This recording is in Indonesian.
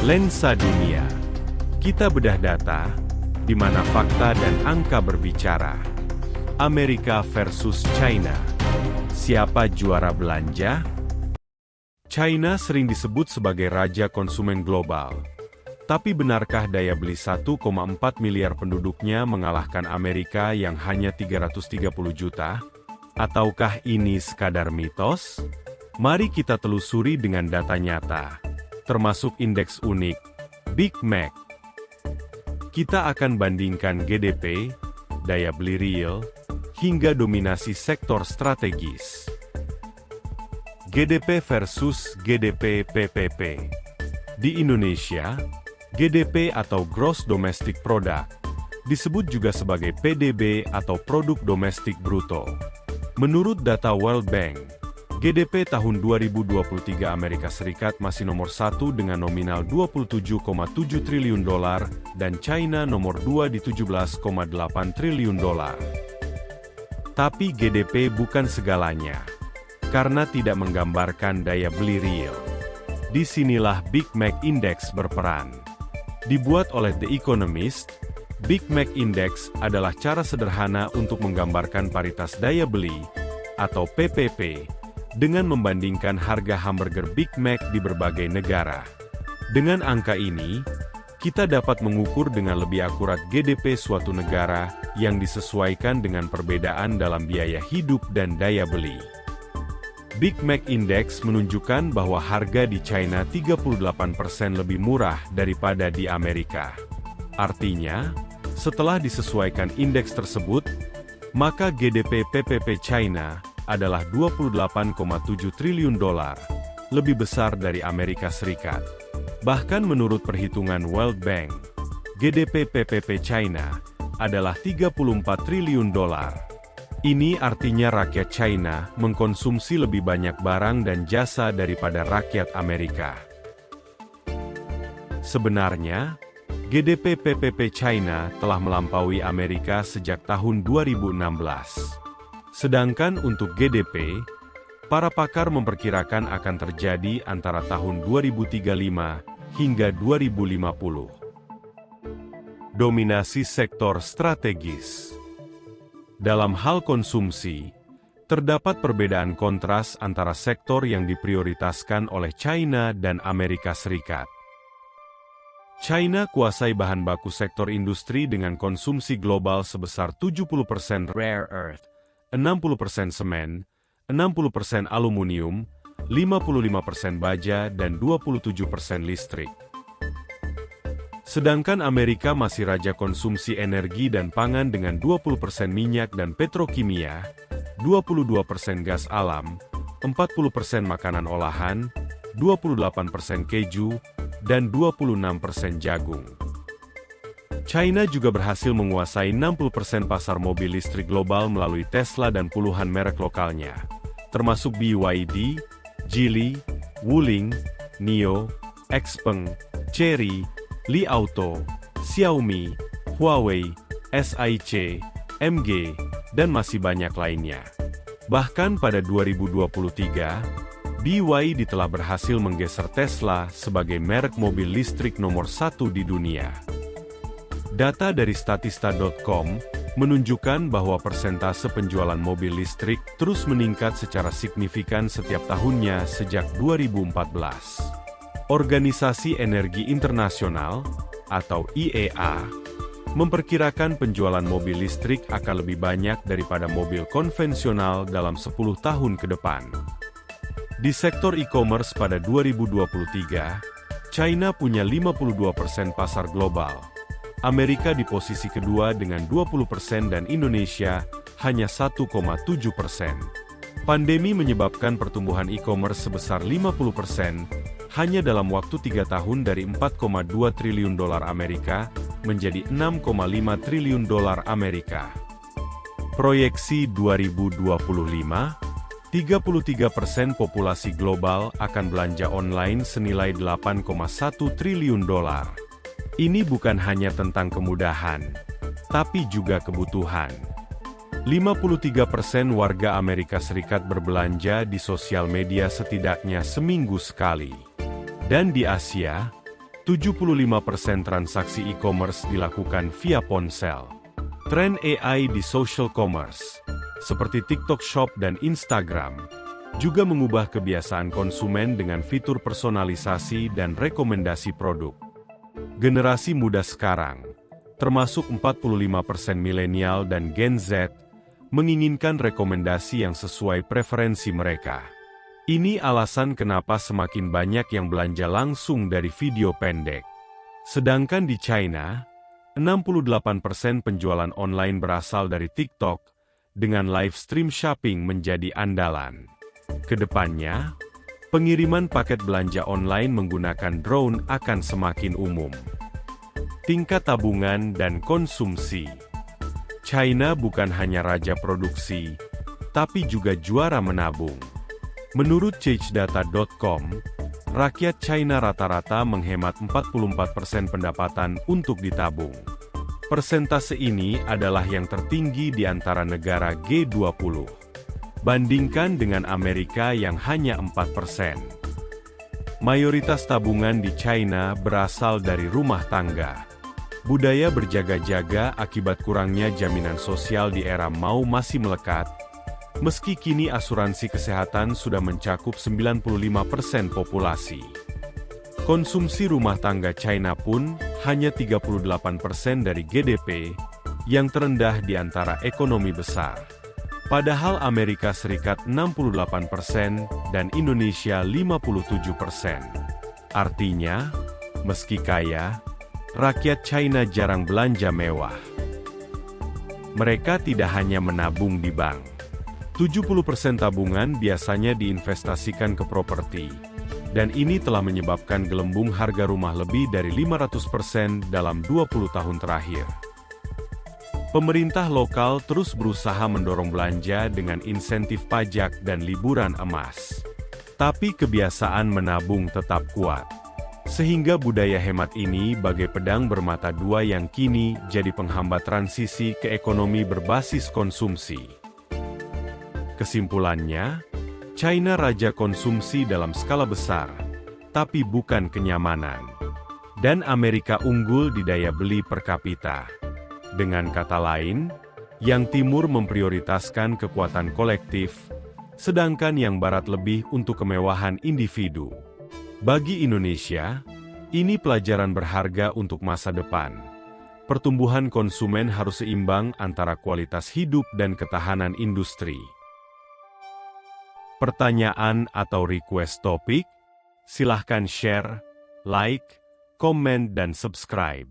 Lensa Dunia. Kita bedah data, di mana fakta dan angka berbicara. Amerika versus China. Siapa juara belanja? China sering disebut sebagai raja konsumen global. Tapi benarkah daya beli 1,4 miliar penduduknya mengalahkan Amerika yang hanya 330 juta? Ataukah ini sekadar mitos? Mari kita telusuri dengan data nyata, termasuk indeks unik, Big Mac. Kita akan bandingkan GDP, daya beli real, hingga dominasi sektor strategis. GDP versus GDP PPP. Di Indonesia, GDP atau Gross Domestic Product disebut juga sebagai PDB atau Produk Domestik Bruto. Menurut data World Bank, GDP tahun 2023 Amerika Serikat masih nomor 1 dengan nominal 27,7 triliun dolar dan China nomor 2 di 17,8 triliun dolar. Tapi GDP bukan segalanya, karena tidak menggambarkan daya beli real. Disinilah Big Mac Index berperan. Dibuat oleh The Economist, Big Mac Index adalah cara sederhana untuk menggambarkan paritas daya beli, atau PPP, dengan membandingkan harga hamburger Big Mac di berbagai negara. Dengan angka ini, kita dapat mengukur dengan lebih akurat GDP suatu negara yang disesuaikan dengan perbedaan dalam biaya hidup dan daya beli. Big Mac Index menunjukkan bahwa harga di China 38% lebih murah daripada di Amerika. Artinya, setelah disesuaikan indeks tersebut, maka GDP PPP China adalah 28,7 triliun dolar, lebih besar dari Amerika Serikat. Bahkan menurut perhitungan World Bank, GDP PPP China adalah 34 triliun dolar. Ini artinya rakyat China mengkonsumsi lebih banyak barang dan jasa daripada rakyat Amerika. Sebenarnya, GDP PPP China telah melampaui Amerika sejak tahun 2016. Sedangkan untuk GDP, para pakar memperkirakan akan terjadi antara tahun 2035 hingga 2050. Dominasi sektor strategis. Dalam hal konsumsi, terdapat perbedaan kontras antara sektor yang diprioritaskan oleh China dan Amerika Serikat. China kuasai bahan baku sektor industri dengan konsumsi global sebesar 70% rare earth, 60% semen, 60% aluminium, 55% baja, dan 27% listrik. Sedangkan Amerika masih raja konsumsi energi dan pangan dengan 20% minyak dan petrokimia, 22% gas alam, 40% makanan olahan, 28% keju, dan 26% jagung. China juga berhasil menguasai 60% pasar mobil listrik global melalui Tesla dan puluhan merek lokalnya, termasuk BYD, Geely, Wuling, NIO, Xpeng, Chery, Li Auto, Xiaomi, Huawei, SAIC, MG, dan masih banyak lainnya. Bahkan pada 2023, BYD telah berhasil menggeser Tesla sebagai merek mobil listrik nomor 1 di dunia. Data dari Statista.com menunjukkan bahwa persentase penjualan mobil listrik terus meningkat secara signifikan setiap tahunnya sejak 2014. Organisasi Energi Internasional, atau IEA, memperkirakan penjualan mobil listrik akan lebih banyak daripada mobil konvensional dalam 10 tahun ke depan. Di sektor e-commerce pada 2023, China punya 52% pasar global. Amerika di posisi kedua dengan 20% dan Indonesia hanya 1,7%. Pandemi menyebabkan pertumbuhan e-commerce sebesar 50% hanya dalam waktu 3 tahun dari 4,2 triliun dolar Amerika menjadi 6,5 triliun dolar Amerika. Proyeksi 2025, 33% populasi global akan belanja online senilai 8,1 triliun dolar. Ini bukan hanya tentang kemudahan, tapi juga kebutuhan. 53% warga Amerika Serikat berbelanja di sosial media setidaknya seminggu sekali. Dan di Asia, 75% transaksi e-commerce dilakukan via ponsel. Tren AI di social commerce, seperti TikTok Shop dan Instagram, juga mengubah kebiasaan konsumen dengan fitur personalisasi dan rekomendasi produk. Generasi muda sekarang, termasuk 45% milenial dan Gen Z, menginginkan rekomendasi yang sesuai preferensi mereka. Ini alasan kenapa semakin banyak yang belanja langsung dari video pendek. Sedangkan di China, 68% penjualan online berasal dari TikTok, dengan live stream shopping menjadi andalan. Kedepannya, pengiriman paket belanja online menggunakan drone akan semakin umum. Tingkat tabungan dan konsumsi. China bukan hanya raja produksi, tapi juga juara menabung. Menurut ChangeData.com, rakyat China rata-rata menghemat 44% pendapatan untuk ditabung. Persentase ini adalah yang tertinggi di antara negara G20. Bandingkan dengan Amerika yang hanya 4%. Mayoritas tabungan di China berasal dari rumah tangga. Budaya berjaga-jaga akibat kurangnya jaminan sosial di era Mao masih melekat, meski kini asuransi kesehatan sudah mencakup 95% populasi. Konsumsi rumah tangga China pun hanya 38% dari GDP, yang terendah di antara ekonomi besar. Padahal Amerika Serikat 68% dan Indonesia 57%. Artinya, meski kaya, rakyat China jarang belanja mewah. Mereka tidak hanya menabung di bank. 70% tabungan biasanya diinvestasikan ke properti, dan ini telah menyebabkan gelembung harga rumah lebih dari 500% dalam 20 tahun terakhir. Pemerintah lokal terus berusaha mendorong belanja dengan insentif pajak dan liburan emas. Tapi kebiasaan menabung tetap kuat. Sehingga budaya hemat ini bagai pedang bermata dua yang kini jadi penghambat transisi ke ekonomi berbasis konsumsi. Kesimpulannya, China raja konsumsi dalam skala besar, tapi bukan kenyamanan. Dan Amerika unggul di daya beli per kapita. Dengan kata lain, yang timur memprioritaskan kekuatan kolektif, sedangkan yang barat lebih untuk kemewahan individu. Bagi Indonesia, ini pelajaran berharga untuk masa depan. Pertumbuhan konsumen harus seimbang antara kualitas hidup dan ketahanan industri. Pertanyaan atau request topik? Silahkan share, like, komen dan subscribe.